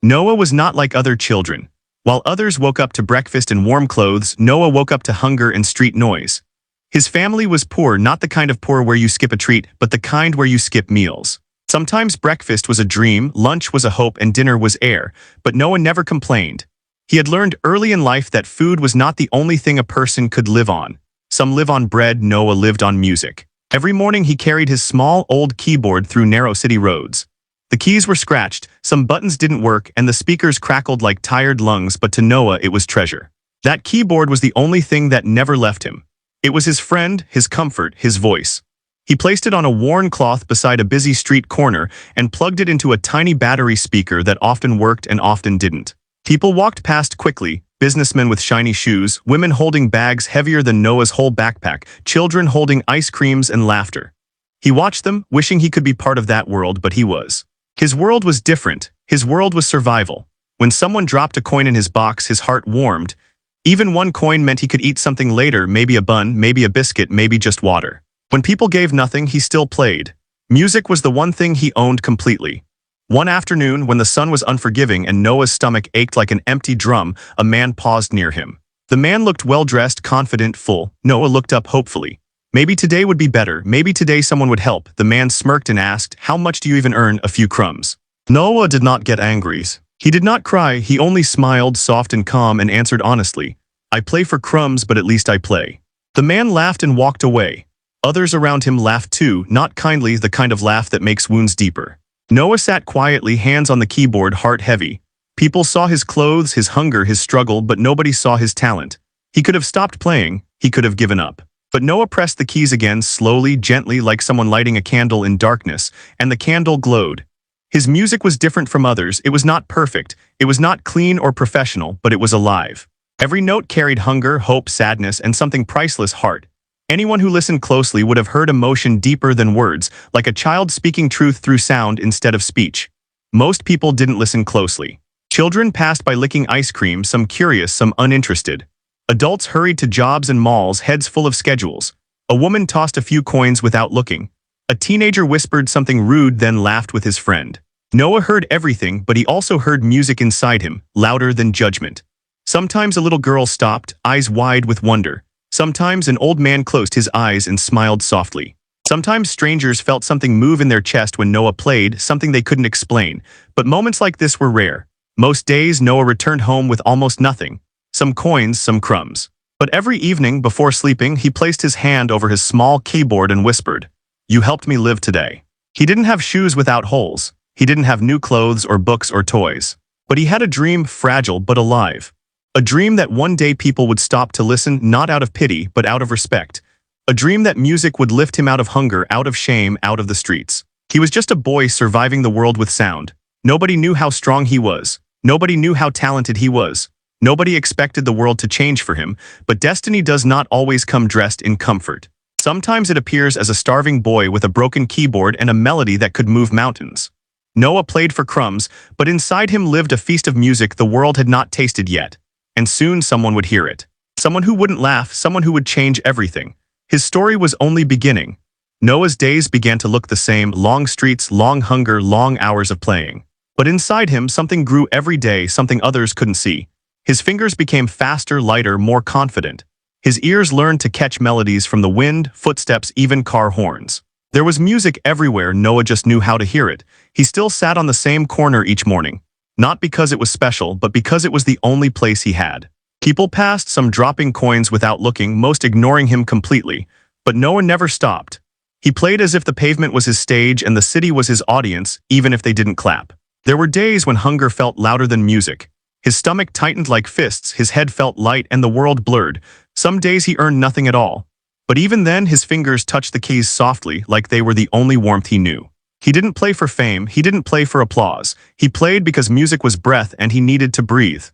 Noah was not like other children. While others woke up to breakfast and warm clothes, Noah woke up to hunger and street noise. His family was poor, not the kind of poor where you skip a treat, but the kind where you skip meals. Sometimes breakfast was a dream, lunch was a hope, and dinner was air, but Noah never complained. He had learned early in life that food was not the only thing a person could live on. Some live on bread, Noah lived on music. Every morning he carried his small, old keyboard through narrow city roads. The keys were scratched, some buttons didn't work, and the speakers crackled like tired lungs, but to Noah it was treasure. That keyboard was the only thing that never left him. It was his friend, his comfort, his voice. He placed it on a worn cloth beside a busy street corner and plugged it into a tiny battery speaker that often worked and often didn't. People walked past quickly, businessmen with shiny shoes, women holding bags heavier than Noah's whole backpack, children holding ice creams and laughter. He watched them, wishing he could be part of that world, but he was. His world was different. His world was survival. When someone dropped a coin in his box, his heart warmed. Even one coin meant he could eat something later, maybe a bun, maybe a biscuit, maybe just water. When people gave nothing, he still played. Music was the one thing he owned completely. One afternoon, when the sun was unforgiving and Noah's stomach ached like an empty drum, a man paused near him. The man looked well-dressed, confident, full. Noah looked up hopefully. Maybe today would be better. Maybe today someone would help. The man smirked and asked, "How much do you even earn?" "A few crumbs." Noah did not get angry. He did not cry. He only smiled, soft and calm, and answered honestly, "I play for crumbs, but at least I play." The man laughed and walked away. Others around him laughed too, not kindly, the kind of laugh that makes wounds deeper. Noah sat quietly, hands on the keyboard, heart heavy. People saw his clothes, his hunger, his struggle, but nobody saw his talent. He could have stopped playing. He could have given up. But Noah pressed the keys again, slowly, gently, like someone lighting a candle in darkness, and the candle glowed. His music was different from others. It was not perfect. It was not clean or professional, but it was alive. Every note carried hunger, hope, sadness, and something priceless, heart. Anyone who listened closely would have heard emotion deeper than words, like a child speaking truth through sound instead of speech. Most people didn't listen closely. Children passed by licking ice cream, some curious, some uninterested. Adults hurried to jobs and malls, heads full of schedules. A woman tossed a few coins without looking. A teenager whispered something rude, then laughed with his friend. Noah heard everything, but he also heard music inside him, louder than judgment. Sometimes a little girl stopped, eyes wide with wonder. Sometimes an old man closed his eyes and smiled softly. Sometimes strangers felt something move in their chest when Noah played, something they couldn't explain. But moments like this were rare. Most days, Noah returned home with almost nothing. Some coins, some crumbs. But every evening, before sleeping, he placed his hand over his small keyboard and whispered, "You helped me live today." He didn't have shoes without holes. He didn't have new clothes or books or toys. But he had a dream, fragile but alive. A dream that one day people would stop to listen, not out of pity, but out of respect. A dream that music would lift him out of hunger, out of shame, out of the streets. He was just a boy surviving the world with sound. Nobody knew how strong he was. Nobody knew how talented he was. Nobody expected the world to change for him, but destiny does not always come dressed in comfort. Sometimes it appears as a starving boy with a broken keyboard and a melody that could move mountains. Noah played for crumbs, but inside him lived a feast of music the world had not tasted yet. And soon someone would hear it. Someone who wouldn't laugh, someone who would change everything. His story was only beginning. Noah's days began to look the same, long streets, long hunger, long hours of playing. But inside him, something grew every day, something others couldn't see. His fingers became faster, lighter, more confident. His ears learned to catch melodies from the wind, footsteps, even car horns. There was music everywhere, Noah just knew how to hear it. He still sat on the same corner each morning. Not because it was special, but because it was the only place he had. People passed, some dropping coins without looking, most ignoring him completely. But Noah never stopped. He played as if the pavement was his stage and the city was his audience, even if they didn't clap. There were days when hunger felt louder than music. His stomach tightened like fists, his head felt light, and the world blurred. Some days he earned nothing at all. But even then, his fingers touched the keys softly, like they were the only warmth he knew. He didn't play for fame, he didn't play for applause. He played because music was breath and he needed to breathe.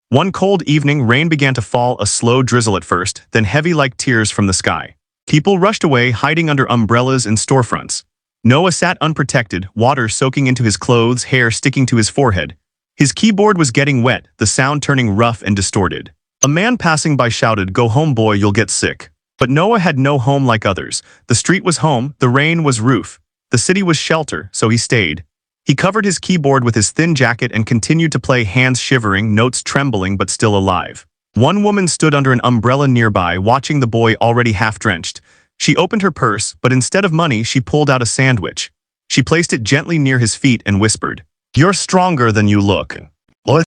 One cold evening, rain began to fall, a slow drizzle at first, then heavy like tears from the sky. People rushed away, hiding under umbrellas and storefronts. Noah sat unprotected, water soaking into his clothes, hair sticking to his forehead. His keyboard was getting wet, the sound turning rough and distorted. A man passing by shouted, "Go home, boy, you'll get sick." But Noah had no home like others. The street was home, the rain was roof. The city was shelter, so he stayed. He covered his keyboard with his thin jacket and continued to play, hands shivering, notes trembling but still alive. One woman stood under an umbrella nearby, watching the boy already half-drenched. She opened her purse, but instead of money, she pulled out a sandwich. She placed it gently near his feet and whispered, "You're stronger than you look."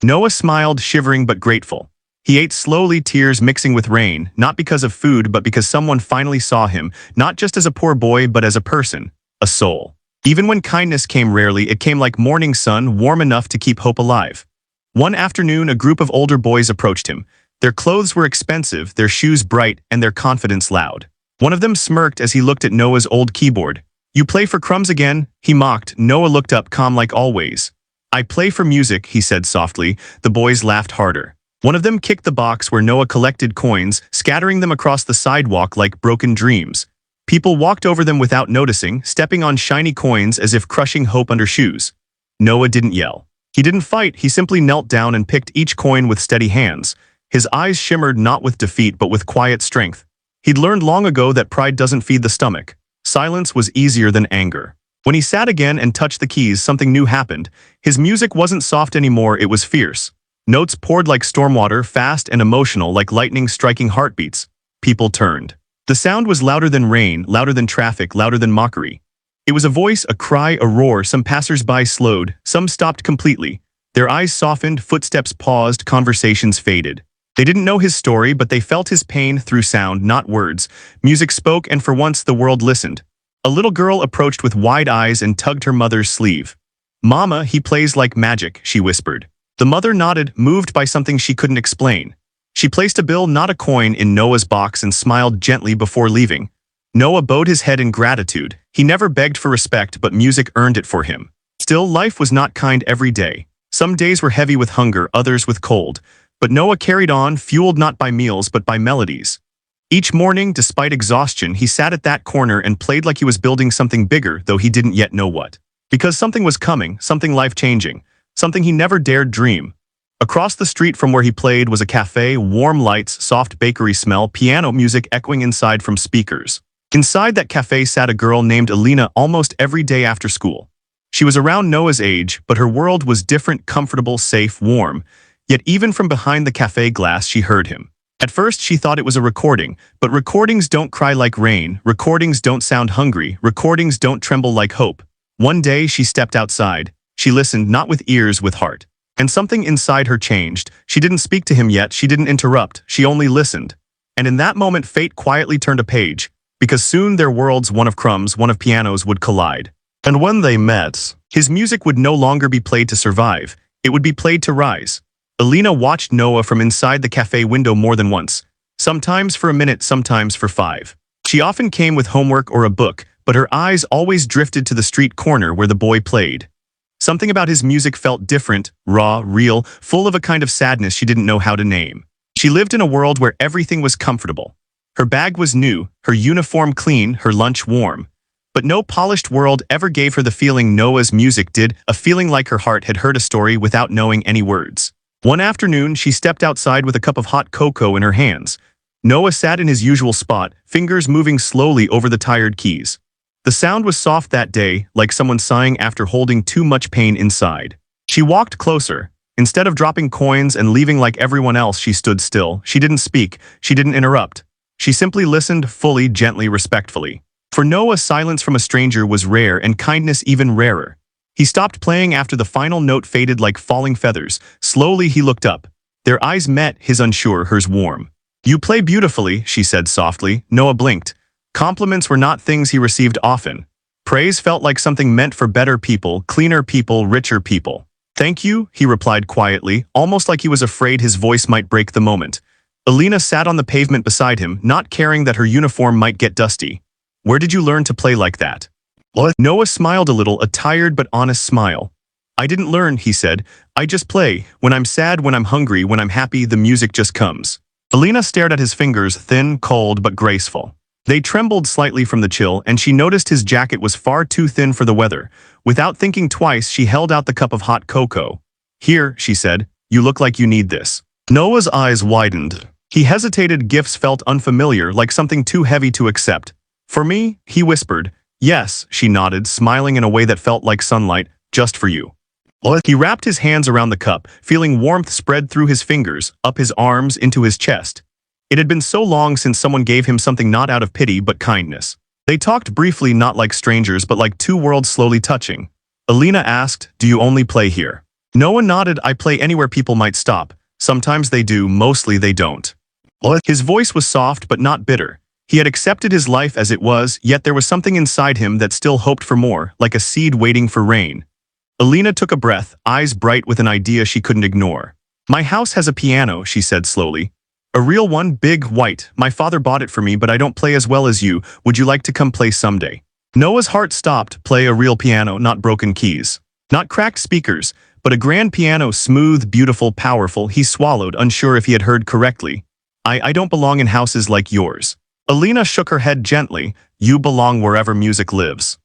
Noah smiled, shivering but grateful. He ate slowly, tears mixing with rain, not because of food but because someone finally saw him, not just as a poor boy but as a person, a soul. Even when kindness came rarely, it came like morning sun, warm enough to keep hope alive. One afternoon, a group of older boys approached him. Their clothes were expensive, their shoes bright, and their confidence loud. One of them smirked as he looked at Noah's old keyboard. "You play for crumbs again?" he mocked. Noah looked up, calm like always. "I play for music," he said softly. The boys laughed harder. One of them kicked the box where Noah collected coins, scattering them across the sidewalk like broken dreams. People walked over them without noticing, stepping on shiny coins as if crushing hope under shoes. Noah didn't yell. He didn't fight, he simply knelt down and picked each coin with steady hands. His eyes shimmered not with defeat but with quiet strength. He'd learned long ago that pride doesn't feed the stomach. Silence was easier than anger. When he sat again and touched the keys, something new happened. His music wasn't soft anymore, it was fierce. Notes poured like stormwater, fast and emotional, like lightning striking heartbeats. People turned. The sound was louder than rain, louder than traffic, louder than mockery. It was a voice, a cry, a roar. Some passers-by slowed, some stopped completely. Their eyes softened, footsteps paused, conversations faded. They didn't know his story, but they felt his pain through sound, not words. Music spoke, and for once the world listened. A little girl approached with wide eyes and tugged her mother's sleeve. "Mama, he plays like magic," she whispered. The mother nodded, moved by something she couldn't explain. She placed a bill, not a coin, in Noah's box and smiled gently before leaving. Noah bowed his head in gratitude. He never begged for respect, but music earned it for him. Still, life was not kind every day. Some days were heavy with hunger, others with cold. But Noah carried on, fueled not by meals but by melodies. Each morning, despite exhaustion, he sat at that corner and played like he was building something bigger, though he didn't yet know what. Because something was coming, something life-changing, something he never dared dream. Across the street from where he played was a cafe, warm lights, soft bakery smell, piano music echoing inside from speakers. Inside that cafe sat a girl named Alina almost every day after school. She was around Noah's age, but her world was different, comfortable, safe, warm. Yet even from behind the cafe glass, she heard him. At first, she thought it was a recording, but recordings don't cry like rain, recordings don't sound hungry, recordings don't tremble like hope. One day, she stepped outside. She listened, not with ears, with heart. And something inside her changed. She didn't speak to him yet, she didn't interrupt, she only listened. And in that moment, fate quietly turned a page, because soon their worlds, one of crumbs, one of pianos, would collide. And when they met, his music would no longer be played to survive, it would be played to rise. Alina watched Noah from inside the cafe window more than once, sometimes for a minute, sometimes for 5. She often came with homework or a book, but her eyes always drifted to the street corner where the boy played. Something about his music felt different, raw, real, full of a kind of sadness she didn't know how to name. She lived in a world where everything was comfortable. Her bag was new, her uniform clean, her lunch warm. But no polished world ever gave her the feeling Noah's music did, a feeling like her heart had heard a story without knowing any words. One afternoon, she stepped outside with a cup of hot cocoa in her hands. Noah sat in his usual spot, fingers moving slowly over the tired keys. The sound was soft that day, like someone sighing after holding too much pain inside. She walked closer. Instead of dropping coins and leaving like everyone else, she stood still. She didn't speak. She didn't interrupt. She simply listened, fully, gently, respectfully. For Noah, silence from a stranger was rare and kindness even rarer. He stopped playing after the final note faded like falling feathers. Slowly, he looked up. Their eyes met, his unsure, hers warm. "You play beautifully," she said softly. Noah blinked. Compliments were not things he received often. Praise felt like something meant for better people, cleaner people, richer people. "Thank you," he replied quietly, almost like he was afraid his voice might break the moment. Alina sat on the pavement beside him, not caring that her uniform might get dusty. "Where did you learn to play like that?" What? Noah smiled a little, a tired but honest smile. "I didn't learn," he said. "I just play. When I'm sad, when I'm hungry, when I'm happy, the music just comes." Alina stared at his fingers, thin, cold, but graceful. They trembled slightly from the chill, and she noticed his jacket was far too thin for the weather. Without thinking twice, she held out the cup of hot cocoa. "Here," she said. "You look like you need this." Noah's eyes widened. He hesitated, gifts felt unfamiliar, like something too heavy to accept. "For me?" he whispered. "Yes," she nodded, smiling in a way that felt like sunlight. just for you." He wrapped his hands around the cup, feeling warmth spread through his fingers, up his arms, into his chest. It had been so long since someone gave him something not out of pity but kindness. They talked briefly, not like strangers but like two worlds slowly touching. Alina asked, "Do you only play here?" Noah nodded. "I play anywhere people might stop. Sometimes they do, mostly they don't." His voice was soft but not bitter. He had accepted his life as it was, yet there was something inside him that still hoped for more, like a seed waiting for rain. Alina took a breath, eyes bright with an idea she couldn't ignore. "My house has a piano," she said slowly. "A real one, big, white. My father bought it for me, but I don't play as well as you. Would you like to come play someday?" Noah's heart stopped. Play a real piano, not broken keys. Not cracked speakers, but a grand piano, smooth, beautiful, powerful. He swallowed, unsure if he had heard correctly. I don't belong in houses like yours." Alina shook her head gently. "You belong wherever music lives."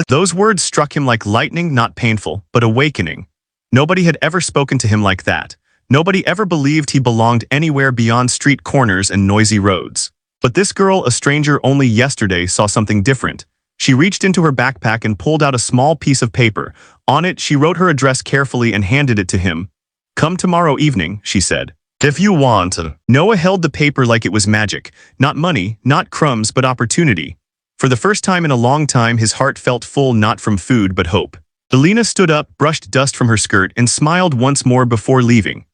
Those words struck him like lightning, not painful, but awakening. Nobody had ever spoken to him like that. Nobody ever believed he belonged anywhere beyond street corners and noisy roads. But this girl, a stranger only yesterday, saw something different. She reached into her backpack and pulled out a small piece of paper. On it, she wrote her address carefully and handed it to him. "Come tomorrow evening," she said. "If you want." Noah held the paper like it was magic. Not money, not crumbs, but opportunity. For the first time in a long time, his heart felt full, not from food but hope. Alina stood up, brushed dust from her skirt, and smiled once more before leaving.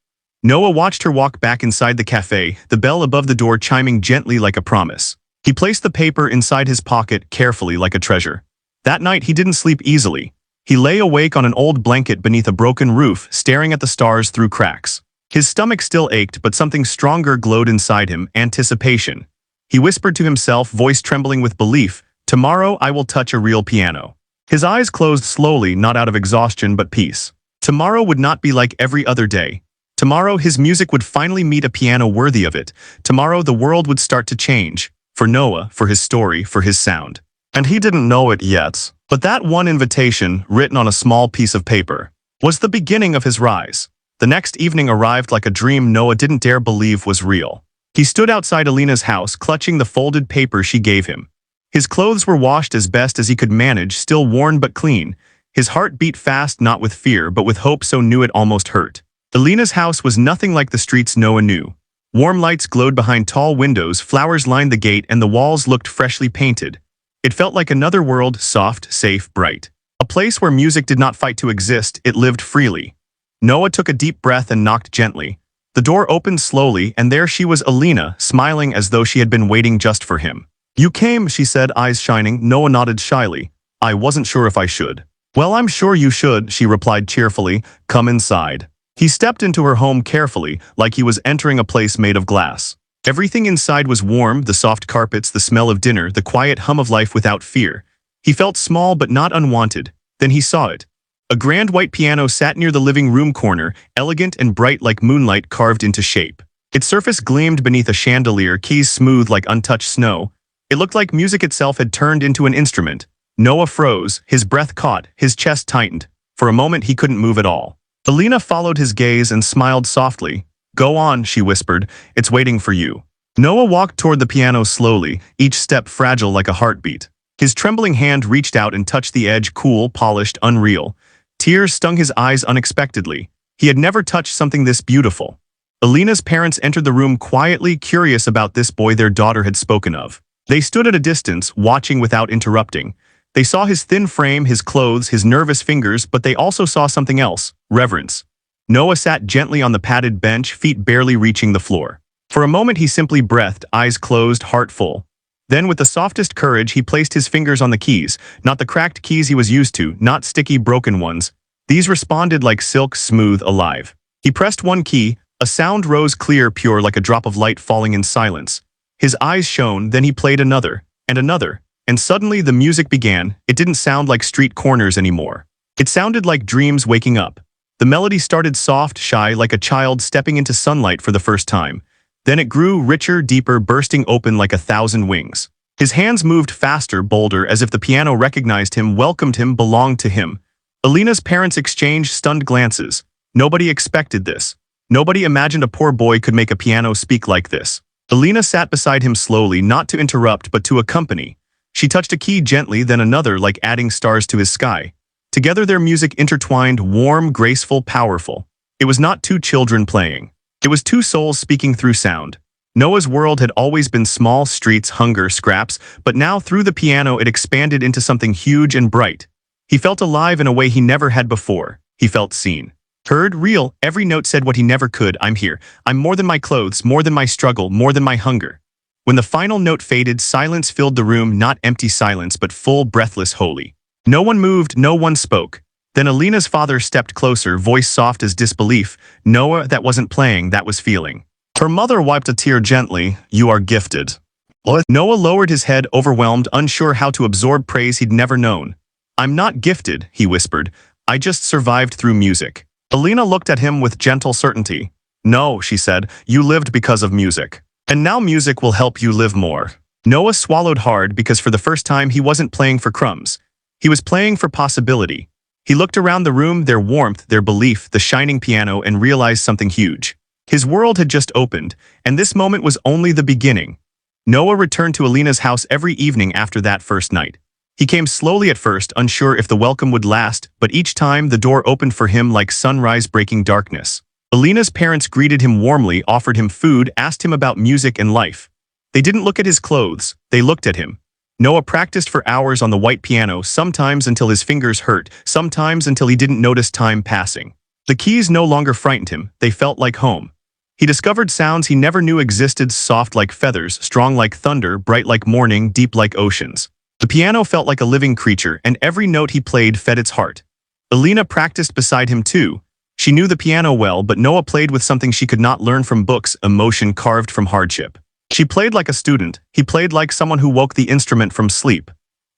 Noah watched her walk back inside the cafe, the bell above the door chiming gently like a promise. He placed the paper inside his pocket, carefully like a treasure. That night he didn't sleep easily. He lay awake on an old blanket beneath a broken roof, staring at the stars through cracks. His stomach still ached, but something stronger glowed inside him, anticipation. He whispered to himself, voice trembling with belief, "Tomorrow I will touch a real piano." His eyes closed slowly, not out of exhaustion but peace. Tomorrow would not be like every other day. Tomorrow his music would finally meet a piano worthy of it. Tomorrow the world would start to change. For Noah, for his story, for his sound. And he didn't know it yet. But that one invitation, written on a small piece of paper, was the beginning of his rise. The next evening arrived like a dream Noah didn't dare believe was real. He stood outside Alina's house, clutching the folded paper she gave him. His clothes were washed as best as he could manage, still worn but clean. His heart beat fast, not with fear, but with hope so new it almost hurt. Alina's house was nothing like the streets Noah knew. Warm lights glowed behind tall windows, flowers lined the gate, and the walls looked freshly painted. It felt like another world, soft, safe, bright. A place where music did not fight to exist, it lived freely. Noah took a deep breath and knocked gently. The door opened slowly, and there she was, Alina, smiling as though she had been waiting just for him. "You came," she said, eyes shining. Noah nodded shyly. "I wasn't sure if I should." "Well, I'm sure you should," she replied cheerfully. "Come inside." He stepped into her home carefully, like he was entering a place made of glass. Everything inside was warm, the soft carpets, the smell of dinner, the quiet hum of life without fear. He felt small but not unwanted. Then he saw it. A grand white piano sat near the living room corner, elegant and bright like moonlight carved into shape. Its surface gleamed beneath a chandelier, keys smooth like untouched snow. It looked like music itself had turned into an instrument. Noah froze, his breath caught, his chest tightened. For a moment he couldn't move at all. Alina followed his gaze and smiled softly. "Go on," she whispered, "it's waiting for you." Noah walked toward the piano slowly, each step fragile like a heartbeat. His trembling hand reached out and touched the edge, cool, polished, unreal. Tears stung his eyes unexpectedly. He had never touched something this beautiful. Alina's parents entered the room quietly, curious about this boy their daughter had spoken of. They stood at a distance, watching without interrupting. They saw his thin frame, his clothes, his nervous fingers, but they also saw something else, reverence. Noah sat gently on the padded bench, feet barely reaching the floor. For a moment he simply breathed, eyes closed, heart full. Then with the softest courage he placed his fingers on the keys, not the cracked keys he was used to, not sticky, broken ones. These responded like silk, smooth, alive. He pressed one key, a sound rose clear, pure like a drop of light falling in silence. His eyes shone, then he played another, and suddenly the music began. It didn't sound like street corners anymore. It sounded like dreams waking up. The melody started soft, shy, like a child stepping into sunlight for the first time. Then it grew richer, deeper, bursting open like 1,000 wings. His hands moved faster, bolder, as if the piano recognized him, welcomed him, belonged to him. Alina's parents exchanged stunned glances. Nobody expected this. Nobody imagined a poor boy could make a piano speak like this. Alina sat beside him slowly, not to interrupt but to accompany. She touched a key gently, then another, like adding stars to his sky. Together their music intertwined, warm, graceful, powerful. It was not two children playing. It was two souls speaking through sound. Noah's world had always been small streets, hunger, scraps, but now through the piano it expanded into something huge and bright. He felt alive in a way he never had before. He felt seen. Heard, real, every note said what he never could. I'm here. I'm more than my clothes, more than my struggle, more than my hunger. When the final note faded, silence filled the room, not empty silence, but full, breathless, holy. No one moved, no one spoke. Then Alina's father stepped closer, voice soft as disbelief. Noah, that wasn't playing, that was feeling. Her mother wiped a tear gently. You are gifted. What? Noah lowered his head, overwhelmed, unsure how to absorb praise he'd never known. I'm not gifted, he whispered. I just survived through music. Alina looked at him with gentle certainty. No, she said, you lived because of music. And now music will help you live more. Noah swallowed hard because for the first time he wasn't playing for crumbs. He was playing for possibility. He looked around the room, their warmth, their belief, the shining piano, and realized something huge. His world had just opened, and this moment was only the beginning. Noah returned to Alina's house every evening after that first night. He came slowly at first, unsure if the welcome would last, but each time the door opened for him like sunrise breaking darkness. Alina's parents greeted him warmly, offered him food, asked him about music and life. They didn't look at his clothes, they looked at him. Noah practiced for hours on the white piano, sometimes until his fingers hurt, sometimes until he didn't notice time passing. The keys no longer frightened him, they felt like home. He discovered sounds he never knew existed, soft like feathers, strong like thunder, bright like morning, deep like oceans. The piano felt like a living creature, and every note he played fed its heart. Alina practiced beside him too. She knew the piano well, but Noah played with something she could not learn from books, emotion carved from hardship. She played like a student, he played like someone who woke the instrument from sleep.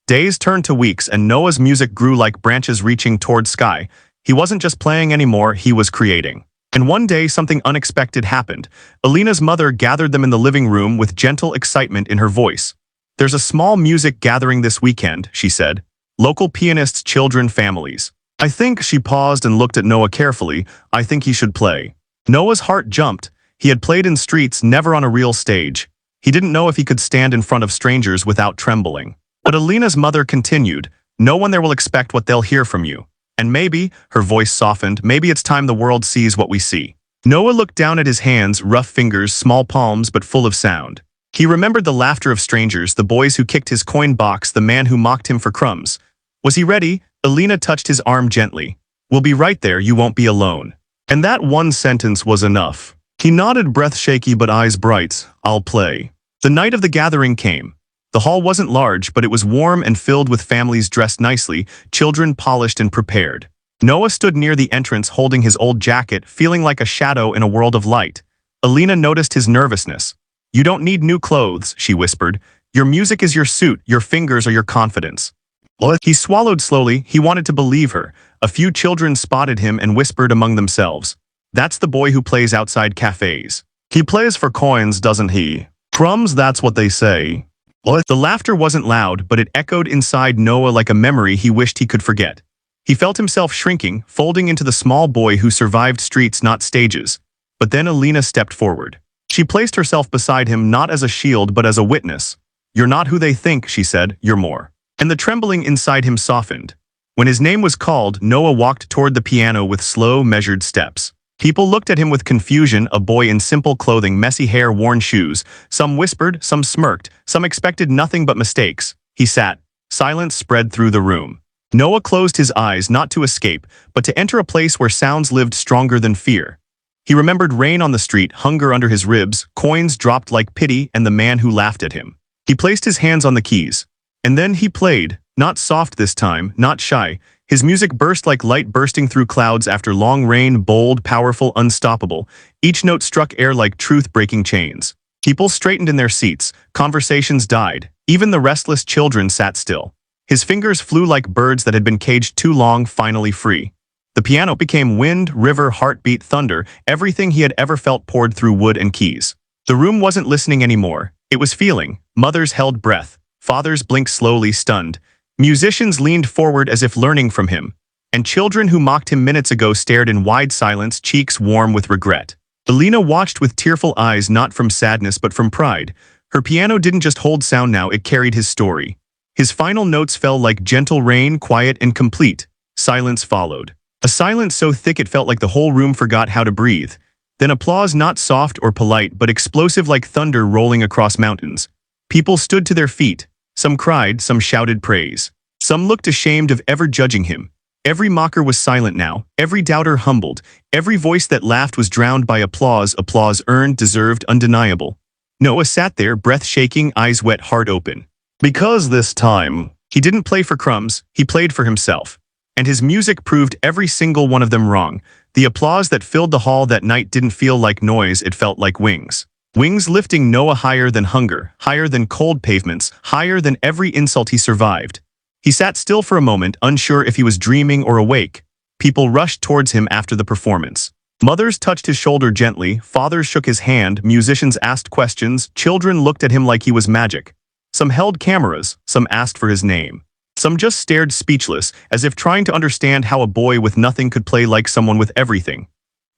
Days turned to weeks, and Noah's music grew like branches reaching toward sky. He wasn't just playing anymore, he was creating. And one day something unexpected happened. Alina's mother gathered them in the living room with gentle excitement in her voice. There's a small music gathering this weekend, she said. Local pianists, children, families. I think, she paused and looked at Noah carefully, I think he should play. Noah's heart jumped. He had played in streets, never on a real stage. He didn't know if he could stand in front of strangers without trembling. But Alina's mother continued, no one there will expect what they'll hear from you. And maybe, her voice softened, maybe it's time the world sees what we see. Noah looked down at his hands, rough fingers, small palms, but full of sound. He remembered the laughter of strangers, the boys who kicked his coin box, the man who mocked him for crumbs. Was he ready? Alina touched his arm gently. We'll be right there, you won't be alone. And that one sentence was enough. He nodded, breath shaky but eyes bright. I'll play. The night of the gathering came. The hall wasn't large, but it was warm and filled with families dressed nicely, children polished and prepared. Noah stood near the entrance holding his old jacket, feeling like a shadow in a world of light. Alina noticed his nervousness. You don't need new clothes, she whispered. Your music is your suit, your fingers are your confidence. What? He swallowed slowly, he wanted to believe her. A few children spotted him and whispered among themselves. That's the boy who plays outside cafes. He plays for coins, doesn't he? Crumbs, that's what they say. What? The laughter wasn't loud, but it echoed inside Noah like a memory he wished he could forget. He felt himself shrinking, folding into the small boy who survived streets, not stages. But then Alina stepped forward. She placed herself beside him not as a shield but as a witness. You're not who they think, she said, you're more. And the trembling inside him softened. When his name was called, Noah walked toward the piano with slow, measured steps. People looked at him with confusion, a boy in simple clothing, messy hair, worn shoes. Some whispered, some smirked, some expected nothing but mistakes. He sat. Silence spread through the room. Noah closed his eyes not to escape, but to enter a place where sounds lived stronger than fear. He remembered rain on the street, hunger under his ribs, coins dropped like pity, and the man who laughed at him. He placed his hands on the keys. And then he played, not soft this time, not shy. His music burst like light bursting through clouds after long rain, bold, powerful, unstoppable. Each note struck air like truth-breaking chains. People straightened in their seats, conversations died, even the restless children sat still. His fingers flew like birds that had been caged too long, finally free. The piano became wind, river, heartbeat, thunder, everything he had ever felt poured through wood and keys. The room wasn't listening anymore, it was feeling. Mothers held breath, fathers blinked slowly, stunned. Musicians leaned forward as if learning from him, and children who mocked him minutes ago stared in wide silence, cheeks warm with regret. Alina watched with tearful eyes, not from sadness but from pride. Her piano didn't just hold sound now, it carried his story. His final notes fell like gentle rain, quiet and complete. Silence followed. A silence so thick it felt like the whole room forgot how to breathe. Then applause, not soft or polite, but explosive like thunder rolling across mountains. People stood to their feet. Some cried, some shouted praise. Some looked ashamed of ever judging him. Every mocker was silent now, every doubter humbled. Every voice that laughed was drowned by applause, applause earned, deserved, undeniable. Noah sat there, breath shaking, eyes wet, heart open. Because this time, he didn't play for crumbs, he played for himself. And his music proved every single one of them wrong. The applause that filled the hall that night didn't feel like noise, it felt like wings. Wings lifting Noah higher than hunger, higher than cold pavements, higher than every insult he survived. He sat still for a moment, unsure if he was dreaming or awake. People rushed towards him after the performance. Mothers touched his shoulder gently, fathers shook his hand, musicians asked questions, children looked at him like he was magic. Some held cameras, some asked for his name. Some just stared speechless, as if trying to understand how a boy with nothing could play like someone with everything.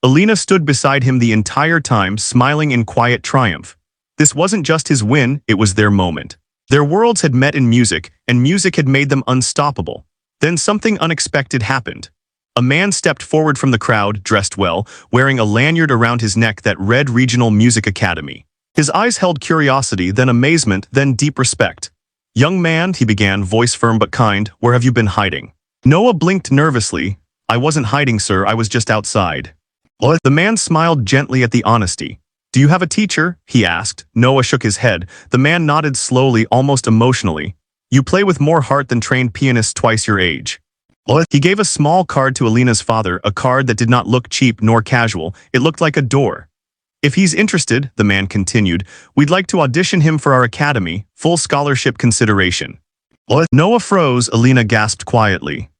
Alina stood beside him the entire time, smiling in quiet triumph. This wasn't just his win, it was their moment. Their worlds had met in music, and music had made them unstoppable. Then something unexpected happened. A man stepped forward from the crowd, dressed well, wearing a lanyard around his neck that read Regional Music Academy. His eyes held curiosity, then amazement, then deep respect. "Young man," he began, voice firm but kind, "where have you been hiding?" Noah blinked nervously. "I wasn't hiding, sir, I was just outside." "What?" The man smiled gently at the honesty. "Do you have a teacher?" he asked. Noah shook his head. The man nodded slowly, almost emotionally. "You play with more heart than trained pianists twice your age." "What?" He gave a small card to Alina's father, a card that did not look cheap nor casual. It looked like a door. "If he's interested," the man continued, "we'd like to audition him for our academy, full scholarship consideration." "What?" Noah froze, Alina gasped quietly.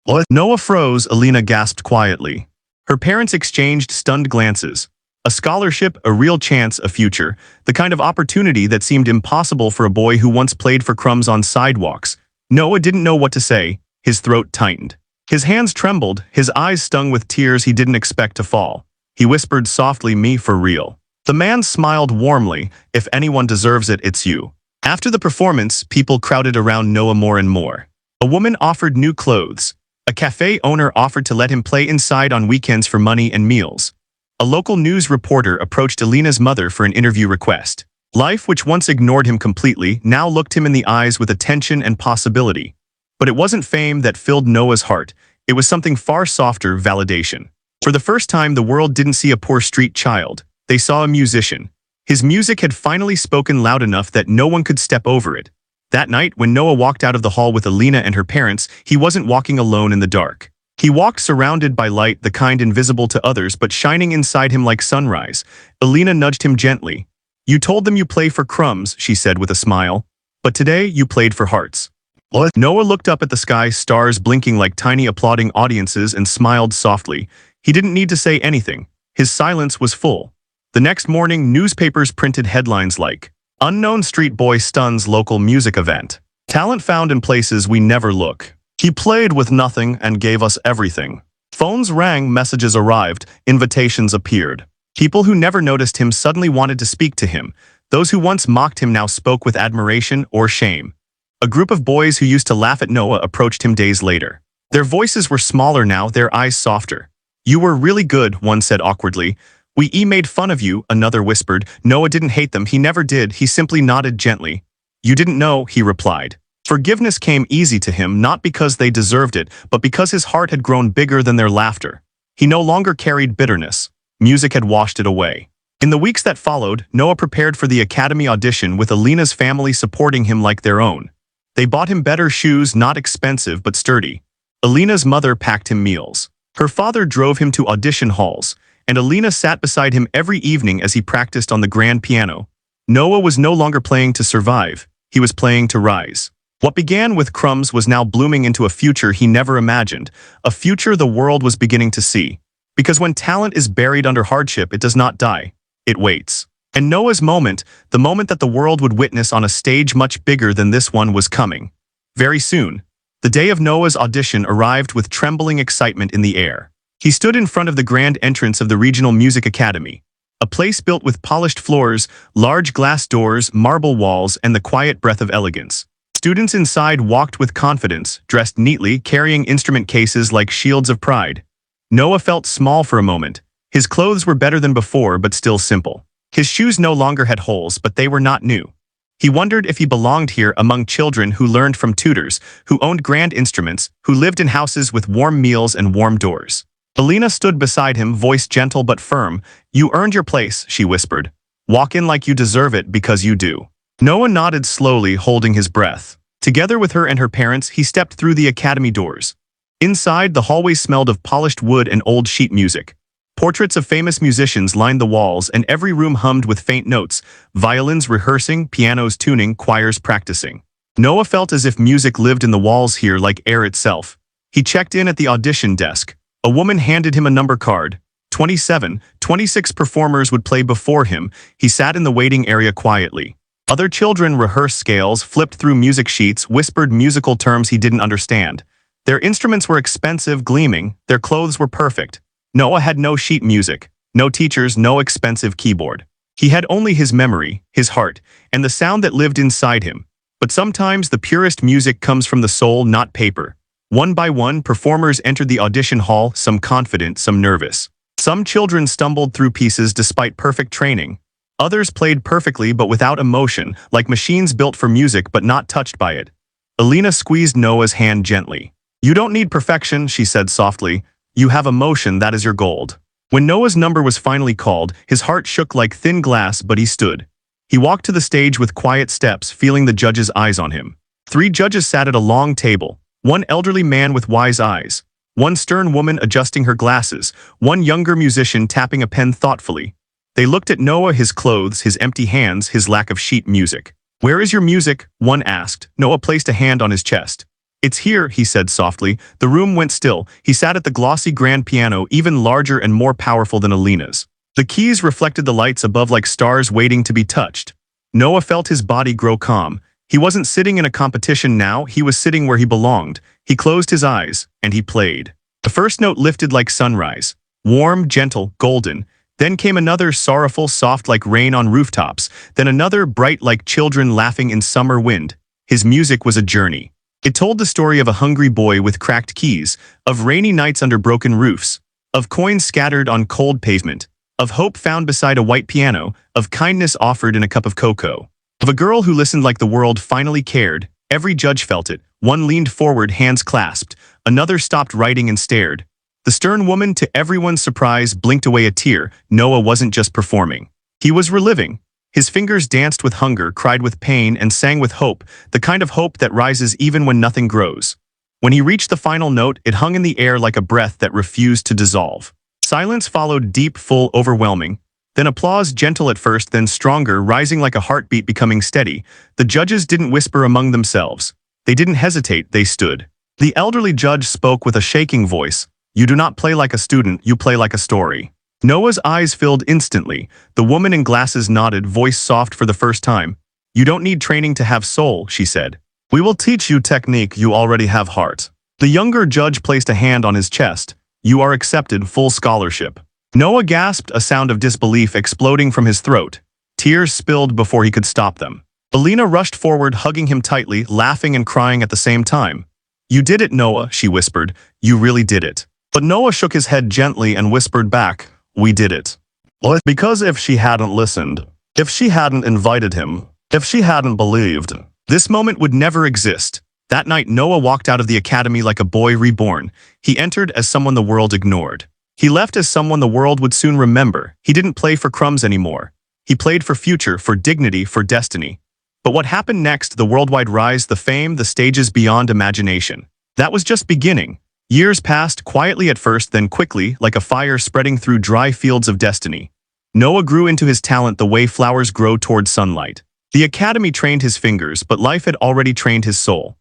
"What?" Noah froze, Alina gasped quietly. Her parents exchanged stunned glances. A scholarship, a real chance, a future, the kind of opportunity that seemed impossible for a boy who once played for crumbs on sidewalks. Noah didn't know what to say. His throat tightened. His hands trembled, his eyes stung with tears he didn't expect to fall. He whispered softly, "Me for real." The man smiled warmly. "If anyone deserves it, it's you." After the performance, people crowded around Noah more and more. A woman offered new clothes. A cafe owner offered to let him play inside on weekends for money and meals. A local news reporter approached Alina's mother for an interview request. Life, which once ignored him completely, now looked him in the eyes with attention and possibility. But it wasn't fame that filled Noah's heart. It was something far softer, validation. For the first time, the world didn't see a poor street child. They saw a musician. His music had finally spoken loud enough that no one could step over it. That night, when Noah walked out of the hall with Alina and her parents, he wasn't walking alone in the dark. He walked surrounded by light, the kind invisible to others but shining inside him like sunrise. Alina nudged him gently. "You told them you play for crumbs," she said with a smile. "But today, you played for hearts." "What?" Noah looked up at the sky, stars blinking like tiny applauding audiences, and smiled softly. He didn't need to say anything. His silence was full. The next morning, newspapers printed headlines like, "Unknown Street Boy Stuns Local Music Event. Talent Found in Places We Never Look. He played with nothing and gave us everything." Phones rang, messages arrived, invitations appeared. People who never noticed him suddenly wanted to speak to him. Those who once mocked him now spoke with admiration or shame. A group of boys who used to laugh at Noah approached him days later. Their voices were smaller now, their eyes softer. "You were really good," one said awkwardly. "We made fun of you," another whispered. Noah didn't hate them, he never did, he simply nodded gently. "You didn't know," he replied. Forgiveness came easy to him, not because they deserved it, but because his heart had grown bigger than their laughter. He no longer carried bitterness. Music had washed it away. In the weeks that followed, Noah prepared for the academy audition with Alina's family supporting him like their own. They bought him better shoes, not expensive but sturdy. Alina's mother packed him meals. Her father drove him to audition halls, and Alina sat beside him every evening as he practiced on the grand piano. Noah was no longer playing to survive, he was playing to rise. What began with crumbs was now blooming into a future he never imagined, a future the world was beginning to see. Because when talent is buried under hardship, it does not die, it waits. And Noah's moment, the moment that the world would witness on a stage much bigger than this one, was coming. Very soon. The day of Noah's audition arrived with trembling excitement in the air. He stood in front of the grand entrance of the Regional Music Academy, a place built with polished floors, large glass doors, marble walls, and the quiet breath of elegance. Students inside walked with confidence, dressed neatly, carrying instrument cases like shields of pride. Noah felt small for a moment. His clothes were better than before, but still simple. His shoes no longer had holes, but they were not new. He wondered if he belonged here among children who learned from tutors, who owned grand instruments, who lived in houses with warm meals and warm doors. Alina stood beside him, voice gentle but firm. "You earned your place," she whispered. "Walk in like you deserve it because you do." Noah nodded slowly, holding his breath. Together with her and her parents, he stepped through the academy doors. Inside, the hallway smelled of polished wood and old sheet music. Portraits of famous musicians lined the walls, and every room hummed with faint notes, violins rehearsing, pianos tuning, choirs practicing. Noah felt as if music lived in the walls here like air itself. He checked in at the audition desk. A woman handed him a number card. 27, 26 performers would play before him. He sat in the waiting area quietly. Other children rehearsed scales, flipped through music sheets, whispered musical terms he didn't understand. Their instruments were expensive, gleaming. Their clothes were perfect. Noah had no sheet music, no teachers, no expensive keyboard. He had only his memory, his heart, and the sound that lived inside him. But sometimes the purest music comes from the soul, not paper. One by one, performers entered the audition hall, some confident, some nervous. Some children stumbled through pieces despite perfect training. Others played perfectly but without emotion, like machines built for music but not touched by it. Alina squeezed Noah's hand gently. "You don't need perfection," she said softly. "You have emotion, that is your gold." When Noah's number was finally called, his heart shook like thin glass, but he stood. He walked to the stage with quiet steps, feeling the judges' eyes on him. 3 judges sat at a long table. One elderly man with wise eyes. One stern woman adjusting her glasses. One younger musician tapping a pen thoughtfully. They looked at Noah, his clothes, his empty hands, his lack of sheet music. "Where is your music?" one asked. Noah placed a hand on his chest. "It's here," he said softly. The room went still. He sat at the glossy grand piano, even larger and more powerful than Alina's. The keys reflected the lights above like stars waiting to be touched. Noah felt his body grow calm. He wasn't sitting in a competition now, he was sitting where he belonged. He closed his eyes, and he played. The first note lifted like sunrise. Warm, gentle, golden. Then came another, sorrowful, soft like rain on rooftops. Then another, bright like children laughing in summer wind. His music was a journey. It told the story of a hungry boy with cracked keys, of rainy nights under broken roofs, of coins scattered on cold pavement, of hope found beside a white piano, of kindness offered in a cup of cocoa, of a girl who listened like the world finally cared. Every judge felt it. One leaned forward, hands clasped. Another stopped writing and stared. The stern woman, to everyone's surprise, blinked away a tear. Noah wasn't just performing. He was reliving. His fingers danced with hunger, cried with pain, and sang with hope, the kind of hope that rises even when nothing grows. When he reached the final note, it hung in the air like a breath that refused to dissolve. Silence followed, deep, full, overwhelming. Then applause, gentle at first, then stronger, rising like a heartbeat, becoming steady. The judges didn't whisper among themselves. They didn't hesitate, they stood. The elderly judge spoke with a shaking voice. "You do not play like a student, you play like a story." Noah's eyes filled instantly. The woman in glasses nodded, voice soft for the first time. "You don't need training to have soul," she said. "We will teach you technique, you already have heart." The younger judge placed a hand on his chest. "You are accepted, full scholarship." Noah gasped, a sound of disbelief exploding from his throat. Tears spilled before he could stop them. Alina rushed forward, hugging him tightly, laughing and crying at the same time. "You did it, Noah," she whispered. "You really did it." But Noah shook his head gently and whispered back, "We did it." Well, because if she hadn't listened, if she hadn't invited him, if she hadn't believed, this moment would never exist. That night, Noah walked out of the academy like a boy reborn. He entered as someone the world ignored. He left as someone the world would soon remember. He didn't play for crumbs anymore. He played for future, for dignity, for destiny. But what happened next, the worldwide rise, the fame, the stages beyond imagination? That was just beginning. Years passed, quietly at first, then quickly, like a fire spreading through dry fields of destiny. Noah grew into his talent the way flowers grow toward sunlight. The academy trained his fingers, but life had already trained his soul.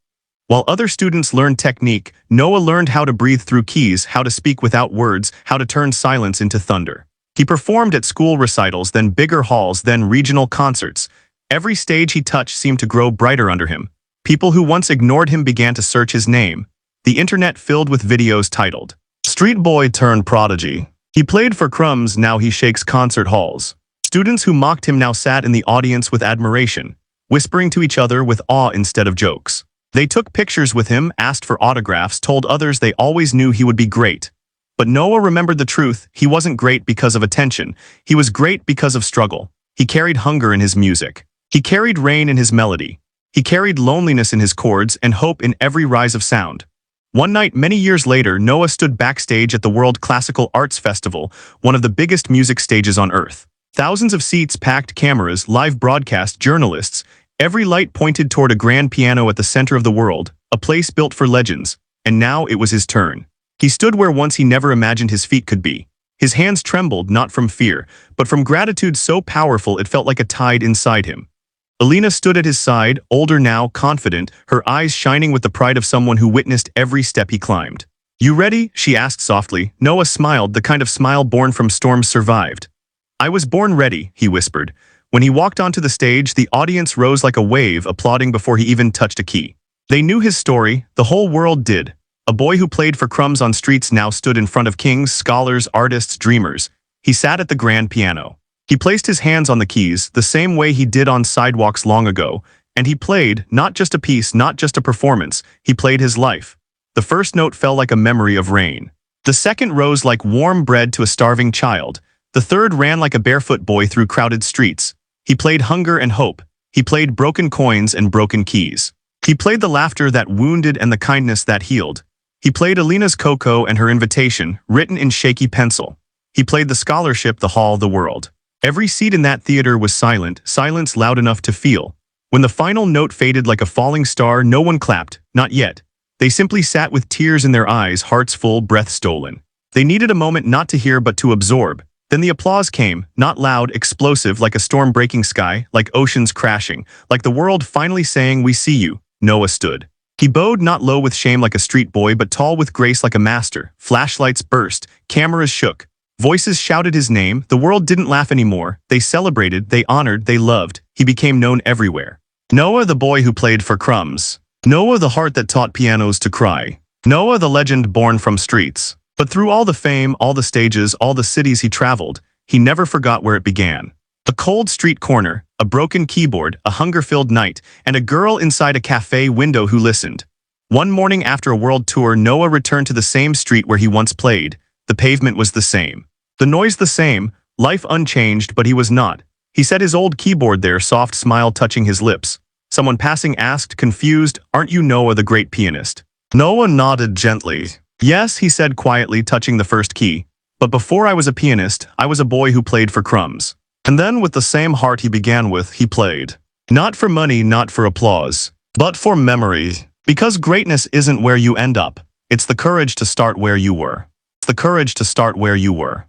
While other students learned technique, Noah learned how to breathe through keys, how to speak without words, how to turn silence into thunder. He performed at school recitals, then bigger halls, then regional concerts. Every stage he touched seemed to grow brighter under him. People who once ignored him began to search his name. The internet filled with videos titled, "Street Boy Turned Prodigy." He played for crumbs, now he shakes concert halls. Students who mocked him now sat in the audience with admiration. whispering to each other with awe instead of jokes. They took pictures with him, asked for autographs, told others they always knew he would be great. But Noah remembered the truth. He wasn't great because of attention. He was great because of struggle. He carried hunger in his music. He carried rain in his melody. He carried loneliness in his chords and hope in every rise of sound. One night, many years later, Noah stood backstage at the World Classical Arts Festival, one of the biggest music stages on Earth. Thousands of seats packed, cameras, live broadcast, journalists. Every light pointed toward a grand piano at the center of the world, a place built for legends. And now it was his turn. He stood where once he never imagined his feet could be. His hands trembled, not from fear, but from gratitude so powerful it felt like a tide inside him. Alina stood at his side, older now, confident, her eyes shining with the pride of someone who witnessed every step he climbed. "You ready?" she asked softly. Noah smiled, the kind of smile born from storms survived. "I was born ready," he whispered. When he walked onto the stage, the audience rose like a wave, applauding before he even touched a key. They knew his story, the whole world did. A boy who played for crumbs on streets now stood in front of kings, scholars, artists, dreamers. He sat at the grand piano. He placed his hands on the keys, the same way he did on sidewalks long ago, and he played, not just a piece, not just a performance, he played his life. The first note fell like a memory of rain. The second rose like warm bread to a starving child. The third ran like a barefoot boy through crowded streets. He played hunger and hope. He played broken coins and broken keys. He played the laughter that wounded and the kindness that healed. He played Alina's cocoa and her invitation, written in shaky pencil. He played the scholarship, the hall, the world. Every seat in that theater was silent, silence loud enough to feel. When the final note faded like a falling star, no one clapped, not yet. They simply sat with tears in their eyes, hearts full, breath stolen. They needed a moment not to hear but to absorb. Then the applause came, not loud, explosive, like a storm breaking sky, like oceans crashing, like the world finally saying, "We see you." Noah stood. He bowed, not low with shame like a street boy, but tall with grace like a master. Flashlights burst, cameras shook. Voices shouted his name. The world didn't laugh anymore. They celebrated, they honored, they loved. He became known everywhere. Noah, the boy who played for crumbs. Noah, the heart that taught pianos to cry. Noah, the legend born from streets. But through all the fame, all the stages, all the cities he traveled, he never forgot where it began. A cold street corner, a broken keyboard, a hunger-filled night, and a girl inside a cafe window who listened. One morning after a world tour, Noah returned to the same street where he once played. The pavement was the same. The noise the same, life unchanged, but he was not. He set his old keyboard there, soft smile touching his lips. Someone passing asked, confused, "Aren't you Noah, the great pianist?" Noah nodded gently. "Yes," he said quietly, touching the first key. "But before I was a pianist, I was a boy who played for crumbs." And then, with the same heart he began with, he played. Not for money, not for applause, but for memory. Because greatness isn't where you end up. It's the courage to start where you were. The courage to start where you were.